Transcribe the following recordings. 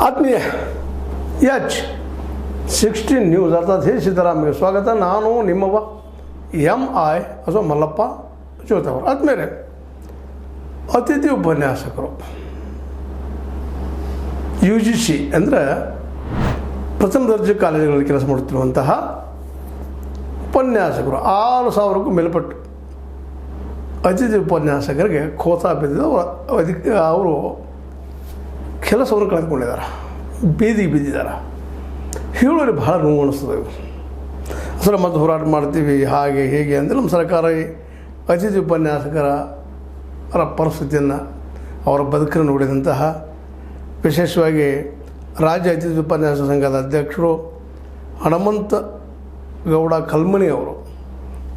ಆತ್ಮೀಯ H16 news ಅರ್ಥಾತ್ ಹೇ ಸಿದ್ದರಾಮಯ್ಯ ಸ್ವಾಗತ. ನಾನು ನಿಮ್ಮವ MI ಅಥವಾ ಮಲ್ಲಪ್ಪ ಜೋತವರು. ಆದಮೇಲೆ ಅತಿಥಿ ಉಪನ್ಯಾಸಕರು UGC ಅಂದರೆ ಪ್ರಥಮ ದರ್ಜೆ ಕಾಲೇಜುಗಳಲ್ಲಿ ಕೆಲಸ ಮಾಡುತ್ತಿರುವಂತಹ ಉಪನ್ಯಾಸಕರು 6,000ಕ್ಕೂ ಮೇಲ್ಪಟ್ಟು ಅತಿಥಿ ಉಪನ್ಯಾಸಕರಿಗೆ ಖೋತಾ ಬಿದ್ದಿದ್ದು ಅವರು ಕೆಲಸವನ್ನು ಕಳೆದುಕೊಂಡಿದ್ದಾರೆ, ಬೀದಿಗೆ ಬಿದ್ದಿದ್ದಾರೆ. ಹೇಳೋರಿಗೆ ಭಾಳ ನೋವು ಅನಿಸ್ತದೆ. ಅಸಲು ಮತ್ತೆ ಹೋರಾಟ ಮಾಡ್ತೀವಿ ಹಾಗೆ ಹೇಗೆ ಅಂದರೆ ನಮ್ಮ ಸರ್ಕಾರ ಅತಿಥಿ ಉಪನ್ಯಾಸಕರ ಪರಿಸ್ಥಿತಿಯನ್ನು ಅವರ ಬದುಕನ್ನು ನೋಡಿದಂತಹ ವಿಶೇಷವಾಗಿ ರಾಜ್ಯ ಅತಿಥಿ ಉಪನ್ಯಾಸ ಸಂಘದ ಅಧ್ಯಕ್ಷರು ಹನುಮಂತ ಗೌಡ ಕಲ್ಮನಿ ಅವರು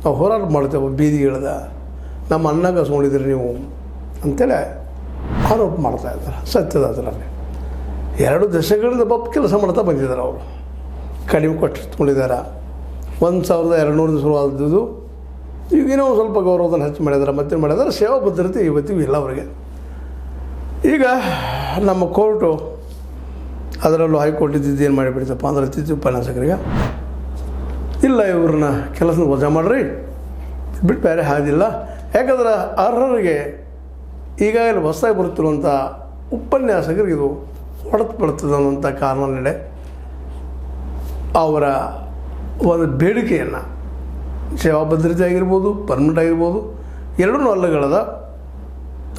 ನಾವು ಹೋರಾಟ ಮಾಡ್ತೇವೆ ಬೀದಿಗಿಳಿದ ನಮ್ಮ ಅನ್ನ ಕಸ್ಕೊಂಡಿದ್ದೀರಿ ನೀವು ಅಂತೇಳಿ ಆರೋಪ ಮಾಡ್ತಾಯಿದ್ದಾರೆ. ಸತ್ಯದ ಅದರಲ್ಲಿ 2 ದಶಕಗಳಿಂದ ಕೆಲಸ ಮಾಡ್ತಾ ಬಂದಿದ್ದಾರೆ. ಅವರು ಕಡಿಮೆ ಕೊಟ್ಟಿಟ್ಕೊಂಡಿದ್ದಾರೆ. 1,200 ಶುರುವಾದದ್ದು ಈಗಿನ ಒಂದು ಸ್ವಲ್ಪ ಗೌರವವನ್ನು ಹೆಚ್ಚು ಮಾಡಿದ್ದಾರೆ, ಮತ್ತೆ ಮಾಡಿದ್ದಾರೆ. ಸೇವಾ ಭದ್ರತೆ ಇವತ್ತಿಗೂ ಇಲ್ಲ ಅವರಿಗೆ. ಈಗ ನಮ್ಮ ಕೋರ್ಟು ಅದರಲ್ಲೂ ಹೈಕೋರ್ಟ್ ಇದ್ದಿದ್ದು ಏನು ಮಾಡಿಬಿಡ್ತಪ್ಪ ಅಂದ್ರೆ ಅತಿಥಿ ಉಪನ್ಯಾಸಕರಿಗೆ ಇಲ್ಲ, ಇವ್ರನ್ನ ಕೆಲಸದ ವಜಾ ಮಾಡಿರಿ, ಬಿಟ್ಟು ಬೇರೆ ಹಾದಿಲ್ಲ. ಯಾಕಂದ್ರೆ ಅರ್ಹರಿಗೆ ಈಗಾಗಲೇ ಹೊಸದಾಗಿ ಬರುತ್ತಿರುವಂಥ ಉಪನ್ಯಾಸಕರಿಗೆ ಇದು ಹೊಡೆತು ಬೀಳ್ತದೆ ಅನ್ನೋಂಥ ಕಾರಣ ನಡೆ ಅವರ ಒಂದು ಬೇಡಿಕೆಯನ್ನು ಸೇವಾ ಭದ್ರತೆ ಆಗಿರ್ಬೋದು, ಪರ್ಮನೆಂಟ್ ಆಗಿರ್ಬೋದು, ಎರಡೂ ಅಲ್ಲಗಳದ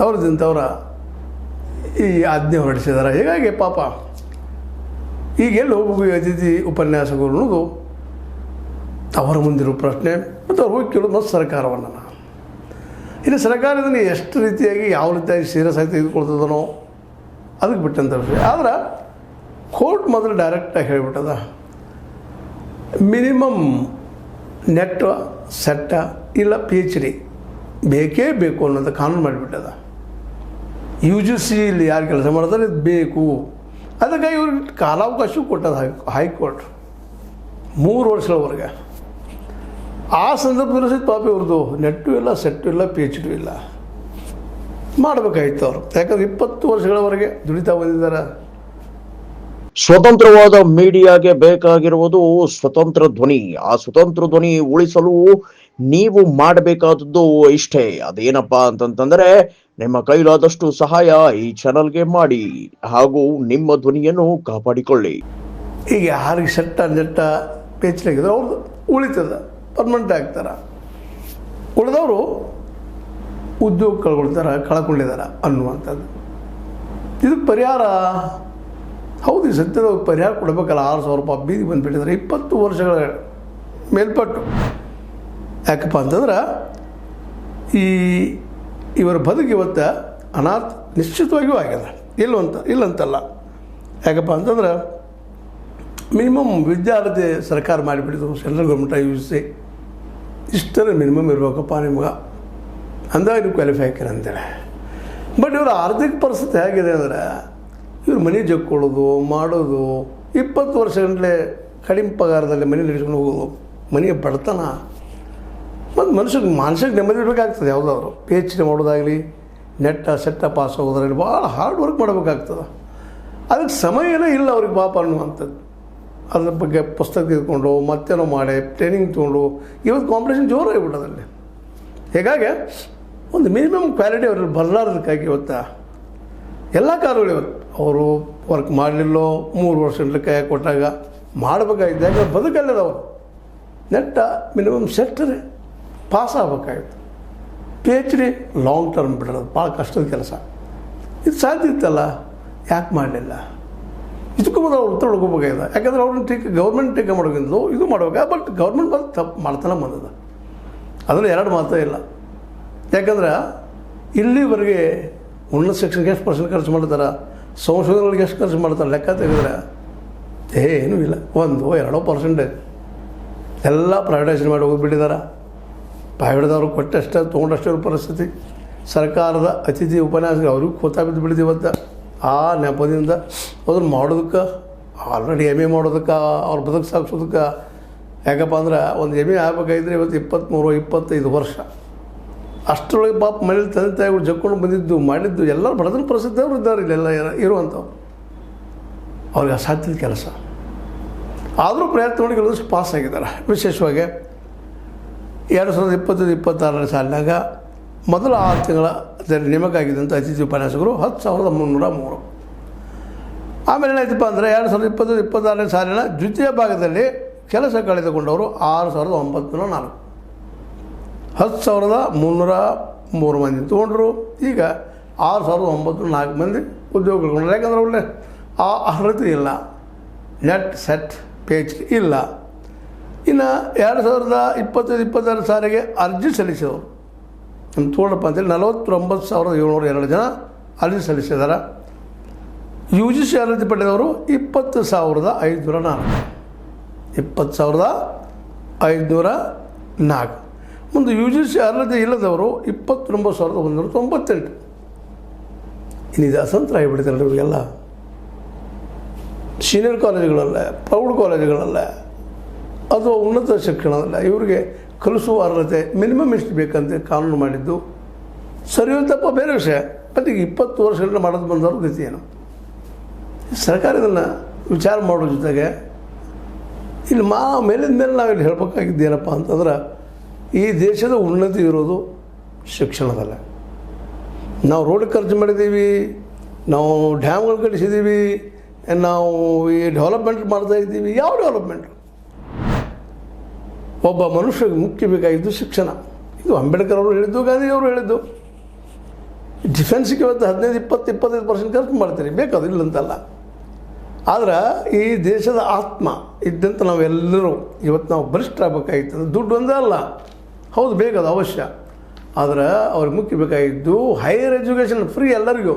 ಅವ್ರದಿಂತವರ ಈ ಆಜ್ಞೆ ಹೊರಡಿಸಿದ್ದಾರೆ. ಹೀಗಾಗಿ ಪಾಪ ಈಗ ಎಲ್ಲಿ ಹೋಗಬೇಕು ಅತಿಥಿ ಉಪನ್ಯಾಸಕರು ಅನ್ನೋದು ಅವರ ಮುಂದಿರೋ ಪ್ರಶ್ನೆ. ಮತ್ತು ಅವ್ರು ಹೋಗಿ ಕೇಳೋದು ಮತ್ತು ಸರ್ಕಾರವನ್ನು. ಇನ್ನು ಸರ್ಕಾರ ಇದನ್ನು ಎಷ್ಟು ರೀತಿಯಾಗಿ ಯಾವ ರೀತಿಯಾಗಿ ಸೀರಿಯಸ್ ಆಗಿ ತೆಗೆದುಕೊಳ್ತದನೋ ಅದಕ್ಕೆ ಬಿಟ್ಟಂಥ ವಿಷಯ. ಆದ್ರೆ ಕೋರ್ಟ್ ಮೊದಲು ಡೈರೆಕ್ಟಾಗಿ ಹೇಳಿಬಿಟ್ಟದ, ಮಿನಿಮಮ್ ನೆಟ್ ಸೆಟ್ಟ ಇಲ್ಲ PhD ಬೇಕೇ ಬೇಕು ಅನ್ನೋದು ಕಾನೂನು ಮಾಡಿಬಿಟ್ಟದ. UGC ಇಲ್ಲಿ ಯಾರು ಕೆಲಸ ಮಾಡ್ತಾರೆ ಇದು ಬೇಕು. ಅದಕ್ಕಾಗಿ ಇವ್ರಿಗೆ ಕಾಲಾವಕಾಶ ಕೊಟ್ಟದ ಹೈಕೋರ್ಟ್ 3 ವರ್ಷಗಳವರೆಗೆ. ಆ ಸಂದರ್ಭದಲ್ಲಿ ಸಹಿತ ಪಾಪ ಇವ್ರದ್ದು ನೆಟ್ಟು ಇಲ್ಲ, ಸೆಟ್ಟು ಇಲ್ಲ, PhD ಇಲ್ಲ. ಮಾಡಬೇಕಾಗಿತ್ತು ಅವರು, ಯಾಕಂದ್ರೆ 20 ವರ್ಷಗಳವರೆಗೆ ದುಡಿತಾ ಬಂದಿದ್ದಾರೆ. ಸ್ವತಂತ್ರವಾದ ಮೀಡಿಯಾಗೆ ಬೇಕಾಗಿರುವುದು ಸ್ವತಂತ್ರ ಧ್ವನಿ. ಆ ಸ್ವತಂತ್ರ ಧ್ವನಿ ಉಳಿಸಲು ನೀವು ಮಾಡಬೇಕಾದದ್ದು ಇಷ್ಟೇ. ಅದೇನಪ್ಪಾ ಅಂತಂತಂದ್ರೆ ನಿಮ್ಮ ಕೈಲಾದಷ್ಟು ಸಹಾಯ ಈ ಚಾನಲ್ಗೆ ಮಾಡಿ ಹಾಗೂ ನಿಮ್ಮ ಧ್ವನಿಯನ್ನು ಕಾಪಾಡಿಕೊಳ್ಳಿ. ಈಗ ಯಾರಿಗೆ ಸೆಟ್ಟ ನೆಟ್ಟ PhD ಆಗಿದ್ರೆ ಅವ್ರದ್ದು ಉಳಿತದ, ಪರ್ಮನೆಂಟ್ ಆಗ್ತಾರೆ. ಉಳಿದವರು ಉದ್ಯೋಗ ಕಳ್ಕೊಂಡಿದ್ದಾರೆ ಅನ್ನುವಂಥದ್ದು. ಇದಕ್ಕೆ ಪರಿಹಾರ ಹೌದು, ಈ ಸತ್ಯದ ಪರಿಹಾರ ಕೊಡಬೇಕಲ್ಲ. 6,000 ರೂಪಾಯಿ ಬೀದಿಗೆ ಬಂದುಬಿಟ್ಟಿದ್ದಾರೆ 20 ವರ್ಷಗಳ ಮೇಲ್ಪಟ್ಟು. ಯಾಕಪ್ಪ ಅಂತಂದ್ರೆ ಇವರ ಬದುಕು ಇವತ್ತು ಅನಾಥ ನಿಶ್ಚಿತವಾಗಿಯೂ ಆಗ್ಯದ, ಇಲ್ಲಂತಲ್ಲ. ಯಾಕಪ್ಪ ಅಂತಂದ್ರೆ ಮಿನಿಮಮ್ ವಿದ್ಯಾರ್ಥಿ ಸರ್ಕಾರ ಮಾಡಿಬಿಟ್ಟಿದ್ರು, ಸೆಂಟ್ರಲ್ ಗೌರ್ಮೆಂಟ್ UGC ಇಷ್ಟರ ಮಿನಿಮಮ್ ಇರಬೇಕಪ್ಪ ನಿಮ್ಗೆ, ಅಂದಾಗ ನೀವು ಕ್ವಾಲಿಫೈ ಹಾಕಿರ ಅಂತೇಳಿ. ಬಟ್ ಇವರ ಆರ್ಥಿಕ ಪರಿಸ್ಥಿತಿ ಹೇಗಿದೆ ಅಂದರೆ ಇವ್ರು ಮನೆ ಜಕ್ಕೊಳ್ಳೋದು ಮಾಡೋದು, 20 ವರ್ಷಗಂಟಲೆ ಕಡಿಮೆ ಪಗಾರದಲ್ಲಿ ಮನೆ ನಡೆಸ್ಕೊಂಡು ಹೋಗೋದು, ಮನೆಗೆ ಬಡತನ. ಮತ್ತು ಮನುಷ್ಯಗೆ ನೆಮ್ಮದಿ ಇರಬೇಕಾಗ್ತದೆ. ಯಾವುದಾದ್ರು PhD ಮಾಡೋದಾಗಲಿ, ನೆಟ್ಟ ಸೆಟ್ಟ ಪಾಸ್ ಆಗೋದ್ರಲ್ಲಿ ಭಾಳ ಹಾರ್ಡ್ ವರ್ಕ್ ಮಾಡಬೇಕಾಗ್ತದೆ. ಅದಕ್ಕೆ ಸಮಯನೇ ಇಲ್ಲ ಅವ್ರಿಗೆ ಪಾಪ ಅನ್ನುವಂಥದ್ದು. ಅದ್ರ ಬಗ್ಗೆ ಪುಸ್ತಕ ತೆಗೆದುಕೊಂಡು ಮತ್ತೇನೋ ಮಾಡಿ ಟ್ರೈನಿಂಗ್ ತೊಗೊಂಡು ಇವತ್ತು ಕಾಂಪಿಟೇಷನ್ ಜೋರಾಗಿಬಿಟ್ಟದಲ್ಲಿ. ಹೀಗಾಗಿ ಒಂದು ಮಿನಿಮಮ್ ಕ್ವಾಲಿಟಿ ಅವ್ರಿಗೆ ಬರಲಾರ್ದಕ್ಕಾಗಿ ಇವತ್ತು ಎಲ್ಲ ಕಾರಣಗಳು ಇವತ್ತು ಅವರು ವರ್ಕ್ ಮಾಡಲಿಲ್ಲೋ 3 ವರ್ಷ ಕೈ ಕೊಟ್ಟಾಗ ಮಾಡಬೇಕಾಗಿತ್ತು. ಯಾಕಂದ್ರೆ ಬದುಕಲ್ಲದವರು ನೆಟ್ಟ ಮಿನಿಮಮ್ ಸೆಟ್ಟರೆ ಪಾಸ್ ಆಗಬೇಕಾಗಿತ್ತು. PhD ಲಾಂಗ್ ಟರ್ಮ್ ಬಿಡೋದು ಭಾಳ ಕಷ್ಟದ ಕೆಲಸ. ಇದು ಸಾಧ್ಯ ಇತ್ತಲ್ಲ, ಯಾಕೆ ಮಾಡಲಿಲ್ಲ? ಇದಕ್ಕೂ ಮೊದಲು ಅವ್ರು ಉತ್ತರ ಹುಡ್ಕೋಬೇಕಾಗಿದೆ. ಯಾಕಂದ್ರೆ ಅವ್ರನ್ನ ಗೌರ್ಮೆಂಟ್ ಟೀಕೆ ಮಾಡೋಕ್ಕಿಂತಲೂ ಇದು ಮಾಡ್ಬೇಕು. ಬಟ್ ಗೌರ್ಮೆಂಟ್ ಬಂದು ತಪ್ಪು ಮಾಡ್ತಾನೆ ಬಂದದ, ಅದರಲ್ಲಿ 2 ಮಾತೇ ಇಲ್ಲ. ಯಾಕಂದ್ರೆ ಇಲ್ಲಿವರೆಗೆ ಉನ್ನತ ಶಿಕ್ಷಣಕ್ಕೆ ಎಷ್ಟು % ಖರ್ಚು ಮಾಡ್ತಾರೆ, ಸಂಶೋಧನೆಗಳಿಗೆ ಎಷ್ಟು ಖರ್ಚು ಮಾಡ್ತಾರೆ ಲೆಕ್ಕ ತೆಗೆದ್ರೆ ಏನೂ ಇಲ್ಲ. 1-2% ಎಲ್ಲ ಪ್ರೈವೇಟೈಸೇಷನ್ ಮಾಡಿ ಹೋಗಿಬಿಟ್ಟಿದ್ದಾರೆ. ಪ್ರೈವೇಟ್ದವ್ರು ಕೊಟ್ಟಷ್ಟೇ ತೊಗೊಂಡಷ್ಟೇ ಪರಿಸ್ಥಿತಿ. ಸರ್ಕಾರದ ಅತಿಥಿ ಉಪನ್ಯಾಸಕರು ಅವ್ರಿಗೂ ಖೋತಾ ಬಿದ್ದು ಬಿಟ್ಟಿದೆ ಇವತ್ತು. ಆ ನೆಪದಿಂದ ಅದನ್ನು ಮಾಡೋದಕ್ಕೆ ಆಲ್ರೆಡಿ MA ಮಾಡೋದಕ್ಕೆ ಅವ್ರ ಬದುಕು ಸಾಗಿಸೋದಕ್ಕೆ. ಯಾಕಪ್ಪ ಅಂದ್ರೆ ಒಂದು MA ಆಗಬೇಕಾಗಿದ್ರೆ ಇವತ್ತು 23-25 ವರ್ಷ. ಅಷ್ಟರೊಳಗೆ ಪಾಪ ಮನೇಲಿ ತಂದೆ ತಾಯಿಗಳು ಜಕ್ಕೊಂಡು ಬಂದಿದ್ದು ಮಾಡಿದ್ದು ಎಲ್ಲರೂ ಬಡತನ ಪರಿಸ್ಥಿತಿ ಅವರು ಇದ್ದಾರೆ. ಇಲ್ಲೆಲ್ಲ ಇರುವಂಥವ್ರು ಅವ್ರಿಗೆ ಅಸಾಧ್ಯದ ಕೆಲಸ. ಆದರೂ ಪ್ರಯತ್ನ ಮಾಡಿ ಕೆಲವಷ್ಟು ಪಾಸ್ ಆಗಿದ್ದಾರೆ. ವಿಶೇಷವಾಗಿ 2025-26 ಸಾಲಿನಾಗ ಮೊದಲ 6 ತಿಂಗಳ ನೇಮಕ ಆಗಿದ್ದಂಥ ಅತಿಥಿ ಉಪನ್ಯಾಸಕರು 10,303. ಆಮೇಲೆ ಏನಾಯ್ತಪ್ಪ ಅಂದರೆ 2020-26 ಸಾಲಿನ ದ್ವಿತೀಯ ಭಾಗದಲ್ಲಿ ಕೆಲಸ ಕಳೆದುಕೊಂಡವರು 6,904. 10,303 ಮಂದಿ ತೊಗೊಂಡ್ರು. ಈಗ 6,904 ಮಂದಿ ಉದ್ಯೋಗ ಕಳ್ಕೊಂಡ್ರು. ಯಾಕಂದ್ರೆ ಒಳ್ಳೆ ಆ ಅರ್ಹತೆ ಇಲ್ಲ, ನೆಟ್ ಸೆಟ್ ಪೇಜ್ ಇಲ್ಲ. ಇನ್ನು 2025-26 ಸಾಲಿಗೆ ಅರ್ಜಿ ಸಲ್ಲಿಸಿದವರು ನಮ್ಮ ತೋಡಪ್ಪ ಅಂತೇಳಿ 49,702 ಜನ ಅರ್ಜಿ ಸಲ್ಲಿಸಿದ್ದಾರೆ. UGC ಅರ್ಹತೆ ಪಡೆದವರು 20,504. 20,504. ಮುಂದೆ UGC ಅರ್ಹತೆ ಇಲ್ಲದವರು 29,198. ಇನ್ನಿದು ಅಸಂತರ ಆಗಿಬಿಡ್ತಾರೆ ಇವರಿಗೆಲ್ಲ. ಸೀನಿಯರ್ ಕಾಲೇಜುಗಳಲ್ಲ, ಪ್ರೌಢ ಕಾಲೇಜುಗಳಲ್ಲ, ಅದು ಉನ್ನತ ಶಿಕ್ಷಣದಲ್ಲ. ಇವರಿಗೆ ಕಲಿಸುವ ಅರ್ಹತೆ ಮಿನಿಮಮ್ ಎಷ್ಟು ಬೇಕಂತ ಕಾನೂನು ಮಾಡಿದ್ದು ಸರಿ ತಪ್ಪ ಬೇರೆ ವಿಷಯ. ಮತ್ತು ಈಗ 20 ವರ್ಷಗಳಿಂದ ಮಾಡೋದು ಬಂದವರು ಗತಿ ಏನು? ಸರ್ಕಾರ ಇದನ್ನು ವಿಚಾರ ಮಾಡೋ ಜೊತೆಗೆ ಇಲ್ಲಿ ಮೇಲಿಂದ ಮೇಲೆ ನಾವಿಲ್ಲಿ ಹೇಳ್ಬೇಕಾಗಿದ್ದೇನಪ್ಪ ಅಂತಂದ್ರೆ, ಈ ದೇಶದ ಉನ್ನತಿ ಇರೋದು ಶಿಕ್ಷಣದಲ್ಲೇ. ನಾವು ರೋಡ್ ಖರ್ಚು ಮಾಡಿದ್ದೀವಿ, ನಾವು ಡ್ಯಾಮ್ಗಳು ಕಟ್ಟಿಸಿದ್ದೀವಿ, ನಾವು ಈ ಡೆವಲಪ್ಮೆಂಟ್ ಮಾಡ್ತಾಯಿದ್ದೀವಿ. ಯಾವ ಡೆವಲಪ್ಮೆಂಟ್? ಒಬ್ಬ ಮನುಷ್ಯಗೆ ಮುಖ್ಯ ಬೇಕಾಗಿದ್ದು ಶಿಕ್ಷಣ. ಇದು ಅಂಬೇಡ್ಕರ್ ಅವರು ಹೇಳಿದ್ದು, ಗಾಂಧಿ ಅವರು ಹೇಳಿದ್ದು. ಡಿಫೆನ್ಸಿಗೆ ಇವತ್ತು 15-20-25% ಖರ್ಚು ಮಾಡ್ತೀರಿ, ಬೇಕಾದು ಇಲ್ಲಂತಲ್ಲ. ಆದ್ರೆ ಈ ದೇಶದ ಆತ್ಮ ಇದ್ದಂಥ ನಾವೆಲ್ಲರೂ ಇವತ್ತು ನಾವು ಬಲಿಷ್ಠರಾಗಬೇಕಾಗಿತ್ತು. ದುಡ್ಡು ಒಂದೇ ಅಲ್ಲ, ಹೌದು ಬೇಕದು ಅವಶ್ಯ. ಆದರೆ ಅವ್ರಿಗೆ ಮುಖ್ಯ ಬೇಕಾಗಿದ್ದು ಹೈಯರ್ ಎಜುಕೇಷನ್ ಫ್ರೀ ಎಲ್ಲರಿಗೂ.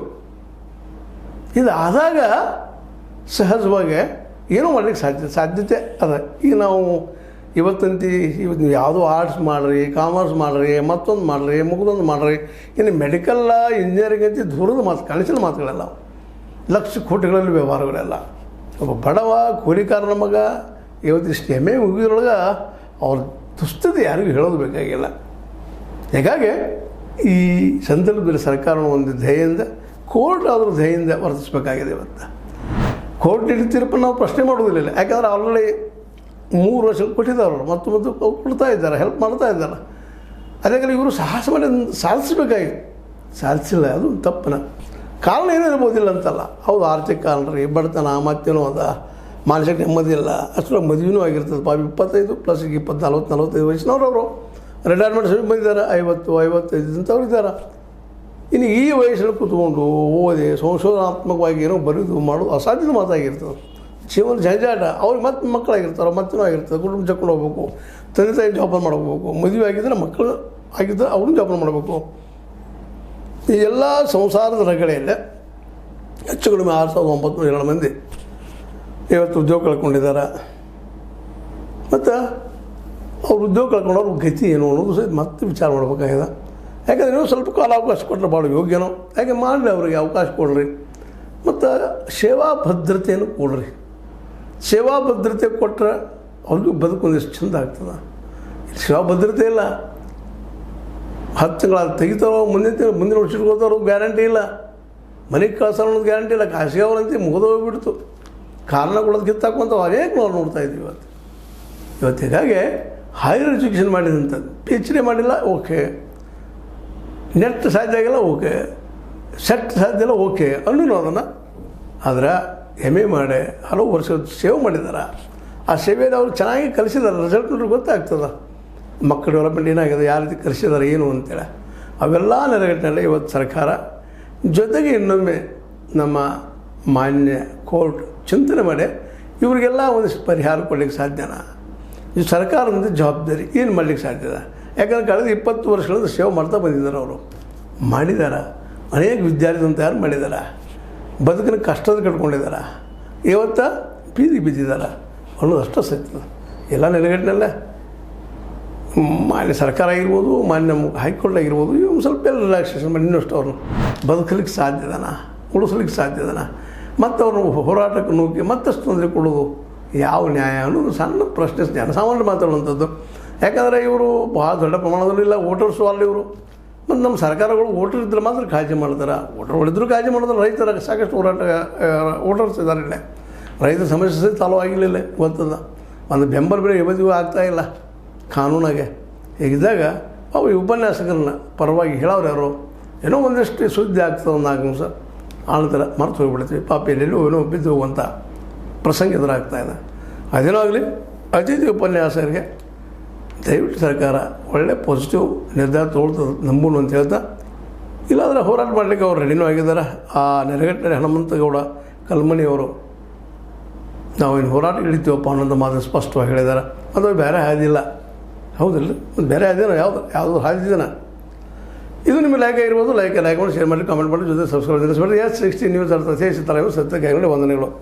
ಇದು ಆದಾಗ ಸಹಜವಾಗಿ ಏನೋ ಮಾಡಲಿಕ್ಕೆ ಸಾಧ್ಯತೆ ಅದ. ಈಗ ನಾವು ಇವತ್ತು ನೀವು ಯಾವುದೋ ಆರ್ಟ್ಸ್ ಮಾಡಿರಿ, ಕಾಮರ್ಸ್ ಮಾಡಿರಿ, ಮತ್ತೊಂದು ಮಾಡಿರಿ, ಮುಗಿದೊಂದು ಮಾಡಿರಿ, ಇನ್ನು ಮೆಡಿಕಲ್ಲ, ಇಂಜಿನಿಯರಿಂಗ್ ಅಂತ ದೂರದ ಮಾತು, ಕನಸಿನ ಮಾತುಗಳೆಲ್ಲ, ಲಕ್ಷ ಕೋಟಿಗಳಲ್ಲಿ ವ್ಯವಹಾರಗಳೆಲ್ಲ. ಒಬ್ಬ ಬಡವ ಕೂಲಿಕಾರನ ಮಗ ಇವತ್ತಿಷ್ಟು ಎಮ್ಮೆ ಮುಗಿದ್ರೊಳಗೆ ಅವ್ರ ದುಸ್ಥಿತಿ ಯಾರಿಗೂ ಹೇಳೋದು ಬೇಕಾಗಿಲ್ಲ. ಹೀಗಾಗಿ ಈ ಸಂದರ್ಭದಲ್ಲಿ ಸರ್ಕಾರವನ್ನು ಒಂದು ಧ್ಯೇಯದಿಂದ, ಕೋರ್ಟ್ ಆದರೂ ಧ್ಯೇಯದಿಂದ ವರ್ತಿಸಬೇಕಾಗಿದೆ. ಇವತ್ತು ಕೋರ್ಟ್ ನೀಡಿದ ತೀರ್ಪನ್ನು ನಾವು ಪ್ರಶ್ನೆ ಮಾಡೋದಿಲ್ಲ. ಯಾಕಂದರೆ ಆಲ್ರೆಡಿ 3 ವರ್ಷ ಕೊಟ್ಟಿದ್ದಾರೆ, ಮತ್ತು ಕೊಡ್ತಾ ಇದ್ದಾರೆ, ಹೆಲ್ಪ್ ಮಾಡ್ತಾ ಇದ್ದಾರೆ. ಅದೇ ಇವರು ಸಾಹಸ ಮಾಡಿ ಸಾಧಿಸಬೇಕಾಗಿತ್ತು, ಸಾಧಿಸಿಲ್ಲ. ಅದು ತಪ್ಪನ ಕಾರಣ ಏನಿರ್ಬೋದಿಲ್ಲ ಅಂತಲ್ಲ. ಹೌದು, ಆರ್ಥಿಕ ಕಾರಣ ರೀ, ಬಡತನ, ಮತ್ತೇನೋ ಅದ, ಮಾನಸಿಕ ನೆಮ್ಮದಿ ಇಲ್ಲ, ಅಷ್ಟೊಂದು ಮದುವೆನೂ ಆಗಿರ್ತದೆ. 25 ಪ್ಲಸ್ 20, 40, 45 ವಯಸ್ಸಿನವ್ರು ಅವರು ರಿಟೈರ್ಮೆಂಟ್ ಸಮಯ ಬಂದಿದ್ದಾರೆ. 50, 55 ಅಂತವ್ರು ಇದ್ದಾರೆ. ಇನ್ನು ಈ ವಯಸ್ಸಲ್ಲಿ ಕೂತ್ಕೊಂಡು ಓದಿ ಸಂಶೋಧನಾತ್ಮಕವಾಗಿ ಏನೋ ಬರೆದು ಮಾಡೋದು ಅಸಾಧ್ಯದ ಮಾತಾಗಿರ್ತದೆ. ಜೀವನ ಜಂಜಾಟ. ಅವ್ರಿಗೆ ಮತ್ತೆ ಮಕ್ಕಳಾಗಿರ್ತಾರೆ, ಮತ್ತೇನೋ ಆಗಿರ್ತದೆ, ಕುಟುಂಬ ಜಕ್ಕೊಂಡು ಹೋಗ್ಬೇಕು, ತಂದೆ ತಾಯಿ ಜೋಪಾನ ಮಾಡ್ಕೋಬೇಕು. ಮದುವೆ ಆಗಿದ್ದರೆ ಮಕ್ಕಳು ಆಗಿದ್ದರೆ ಅವ್ರನ್ನ ಜೋಪಾನ ಮಾಡಬೇಕು. ಈ ಎಲ್ಲ ಸಂಸಾರದ ರಗಳೆಯಲ್ಲೇ ಹೆಚ್ಚು ಕಡಿಮೆ 6,902 ಮಂದಿ ಇವತ್ತು ಉದ್ಯೋಗ ಕಳ್ಕೊಂಡಿದ್ದಾರೆ. ಮತ್ತು ಅವ್ರು ಉದ್ಯೋಗ ಕಳ್ಕೊಂಡವ್ರ ಗತಿ ಏನು ಅನ್ನೋದು ಸಹಿತ ಮತ್ತೆ ವಿಚಾರ ಮಾಡಬೇಕಾಗಿದೆ. ಯಾಕಂದರೆ ನೀವು ಸ್ವಲ್ಪ ಕಾಲಾವಕಾಶ ಕೊಟ್ಟರೆ ಭಾಳ ಯೋಗ್ಯನೋ, ಯಾಕೆ ಮಾಡಲಿ, ಅವರಿಗೆ ಅವಕಾಶ ಕೊಡ್ರಿ. ಮತ್ತು ಸೇವಾ ಭದ್ರತೆಯನ್ನು ಕೊಡ್ರಿ. ಸೇವಾ ಭದ್ರತೆ ಕೊಟ್ಟರೆ ಅವ್ರಿಗೂ ಬದುಕೊಂದಿಷ್ಟು ಚೆಂದ ಆಗ್ತದೆ. ಸೇವಾ ಭದ್ರತೆ ಇಲ್ಲ. 10 ತಿಂಗಳ ತೆಗಿತಾರೋ, ಮುಂದಿನ ವರ್ಷ ಇಟ್ಕೋತಾರೋ ಗ್ಯಾರಂಟಿ ಇಲ್ಲ. ಮನೆಗೆ ಕಳ್ಸೋ ಅನ್ನೋದು ಗ್ಯಾರಂಟಿ ಇಲ್ಲ. ಖಾಸಗಿ ಅವರಂತೆ ಮುಗಿದೋಗ್ಬಿಡ್ತು. ಕಾರಣ ಕೊಡೋದು ಕಿತ್ತಾಕೊಂತ ಅನೇಕ ನಾವು ನೋಡ್ತಾ ಇದ್ದೀವಿ ಇವತ್ತು. ಹೀಗಾಗಿ ಹೈಯರ್ ಎಜುಕೇಷನ್ ಮಾಡಿದಂಥದ್ದು, PhD ಮಾಡಿಲ್ಲ, ಓಕೆ, ನೆಟ್ ಸಾಧ್ಯ ಆಗಿಲ್ಲ, ಓಕೆ, ಸೆಟ್ ಸಾಧ್ಯ ಇಲ್ಲ, ಓಕೆ ಅನ್ನೂ ಅದನ್ನು. ಆದರೆ MA ಮಾಡಿ ಹಲವು ವರ್ಷ ಸೇವೆ ಮಾಡಿದ್ದಾರೆ. ಆ ಸೇವೆಯಲ್ಲಿ ಅವರು ಚೆನ್ನಾಗಿ ಕಲಿಸಿದ್ದಾರೆ. ರಿಸಲ್ಟ್ ನೋಡ್ರಿ ಗೊತ್ತಾಗ್ತದೆ. ಮಕ್ಕಳ ಡೆವಲಪ್ಮೆಂಟ್ ಏನಾಗಿದೆ, ಯಾವ ರೀತಿ ಕಲಿಸಿದ್ದಾರೆ ಏನು ಅಂತೇಳಿ. ಅವೆಲ್ಲ ನೆರವೇರಿನಲ್ಲಿ ಇವತ್ತು ಸರ್ಕಾರ ಜೊತೆಗೆ ಇನ್ನೊಮ್ಮೆ ನಮ್ಮ ಮಾನ್ಯ ಕೋರ್ಟ್ ಚಿಂತನೆ ಮಾಡಿ ಇವರಿಗೆಲ್ಲ ಒಂದಿಷ್ಟು ಪರಿಹಾರ ಕೊಡಲಿಕ್ಕೆ ಸಾಧ್ಯನಾ? ಈ ಸರ್ಕಾರದಿಂದ ಜವಾಬ್ದಾರಿ ಏನು ಮಾಡಲಿಕ್ಕೆ ಸಾಧ್ಯದ? ಯಾಕಂದ್ರೆ ಕಳೆದ 20 ವರ್ಷಗಳಿಂದ ಸೇವೆ ಮಾಡ್ತಾ ಬಂದಿದ್ದಾರೆ. ಅವರು ಮಾಡಿದ್ದಾರೆ, ಅನೇಕ ವಿದ್ಯಾರ್ಥಿಗಳನ್ನು ತಯಾರು ಮಾಡಿದ್ದಾರೆ, ಬದುಕಿನ ಕಷ್ಟದ ಕಟ್ಕೊಂಡಿದ್ದಾರೆ, ಇವತ್ತು ಬೀದಿ ಬಿದ್ದಿದ್ದಾರೆ ಅನ್ನೋದು ಅಷ್ಟೇ ಸತ್ಯ. ಎಲ್ಲ ನೆಲೆಗಟ್ಟಿನಲ್ಲೇ ಮಾನ್ಯ ಸರ್ಕಾರ ಆಗಿರ್ಬೋದು, ಮಾನ್ಯ ಹೈಕೋರ್ಟ್ ಆಗಿರ್ಬೋದು, ಇವು ಸ್ವಲ್ಪ ಎಲ್ಲ ರಿಲ್ಯಾಕ್ಸೇಷನ್ ಮಾಡಿ ಇನ್ನಷ್ಟು ಅವ್ರನ್ನ ಬದುಕಲಿಕ್ಕೆ ಸಾಧ್ಯದನ, ಉಳಿಸ್ಲಿಕ್ಕೆ ಸಾಧ್ಯದನ, ಮತ್ತು ಅವ್ರನ್ನ ಹೋರಾಟಕ್ಕೆ ನೂಕಿ ಮತ್ತಷ್ಟು ತೊಂದರೆ ಕೊಡೋದು ಯಾವ ನ್ಯಾಯ ಅನ್ನೋದು ಸಣ್ಣ ಪ್ರಶ್ನೆ, ಜನಸಾಮಾನ್ಯ ಮಾತಾಡುವಂಥದ್ದು. ಯಾಕಂದರೆ ಇವರು ಭಾಳ ದೊಡ್ಡ ಪ್ರಮಾಣದಲ್ಲಿಲ್ಲ, ವೋಟರ್ಸು ಅಲ್ಲ ಇವರು. ಮತ್ತು ನಮ್ಮ ಸರ್ಕಾರಗಳು ವೋಟರ್ ಇದ್ದರೆ ಮಾತ್ರ ಕಾಳಜಿ ಮಾಡ್ತಾರೆ. ವೋಟರ್ಗಳಿದ್ದರೂ ಕಾಳಜಿ ಮಾಡಿದ್ರೆ ರೈತರ ಸಾಕಷ್ಟು ವೋಟರ್ಸ್ ಇದ್ದಾರೆ ಇಲ್ಲೇ. ರೈತರ ಸಮಸ್ಯೆ ಸಹಿತ ಚಾಲೂ ಆಗಿರಲಿಲ್ಲ ಗೊತ್ತದ. ಒಂದು ಬೆಂಬಲ ಬೆಲೆ ಇವತ್ತಿಗೂ ಆಗ್ತಾಯಿಲ್ಲ ಕಾನೂನಾಗೆ. ಹೀಗಿದ್ದಾಗ ಅವು ಈ ಉಪನ್ಯಾಸಕರನ್ನ ಪರವಾಗಿ ಹೇಳೋರು ಯಾರು ಏನೋ ಒಂದಷ್ಟು ಸುದ್ದಿ ಆಗ್ತದೆ, ಒಂದು 4 ನಿಮಿಷ ಆನಂತರ ಮರೆತು ಹೋಗ್ಬಿಡ್ತೀವಿ. ಪಾಪ ಎಲ್ಲೆಲ್ಲೋ ಏನೋ ಬಿದ್ದು ಹೋಗುವಂಥ ಪ್ರಸಂಗ ಎದುರಾಗ್ತಾಯಿದೆ. ಅದೇನೋ ಆಗಲಿ, ಅತಿಥಿ ಉಪನ್ಯಾಸಕರಿಗೆ ದಯವಿಟ್ಟು ಸರ್ಕಾರ ಒಳ್ಳೆ ಪಾಸಿಟಿವ್ ನಿರ್ಧಾರ ತೊಗೊಳ್ತದೆ ನಂಬೂನು ಅಂತ ಹೇಳ್ತಾ, ಇಲ್ಲಾಂದರೆ ಹೋರಾಟ ಮಾಡಲಿಕ್ಕೆ ಅವ್ರು ರೆಡಿನೂ ಆಗಿದ್ದಾರೆ. ಆ ನೆರಗಟ್ಟೆ ಹನುಮಂತಗೌಡ ಕಲ್ಮಣಿಯವರು ನಾವೇನು ಹೋರಾಟ ಹಿಡಿತೀವಪ್ಪ ಅನ್ನೋದು ಮಾತು ಸ್ಪಷ್ಟವಾಗಿ ಹೇಳಿದ್ದಾರೆ. ಅದು ಬೇರೆ ಹಾದಿಲ್ಲ, ಹೌದಿಲ್ಲ? ಒಂದು ಬೇರೆ ಹಾದಿನ ಯಾವುದು ಹಾದಿದ್ದೀನ. ಇದು ನಿಮಗೆ ಲೈಕ್ ಆಗಿರ್ಬೋದು. ಲೈಕ್ ಮಾಡಿ, ಶೇರ್ ಮಾಡಿ, ಕಾಮೆಂಟ್ ಮಾಡಿ, ಜೊತೆ ಸಬ್ಸ್ಕ್ರೈಬ್ ಮಾಡಿದ್ರೆ S60 ನ್ಯೂಸ್ ಅರ್ಥ ಸತ್ಯ ವಂದನೆಗಳು.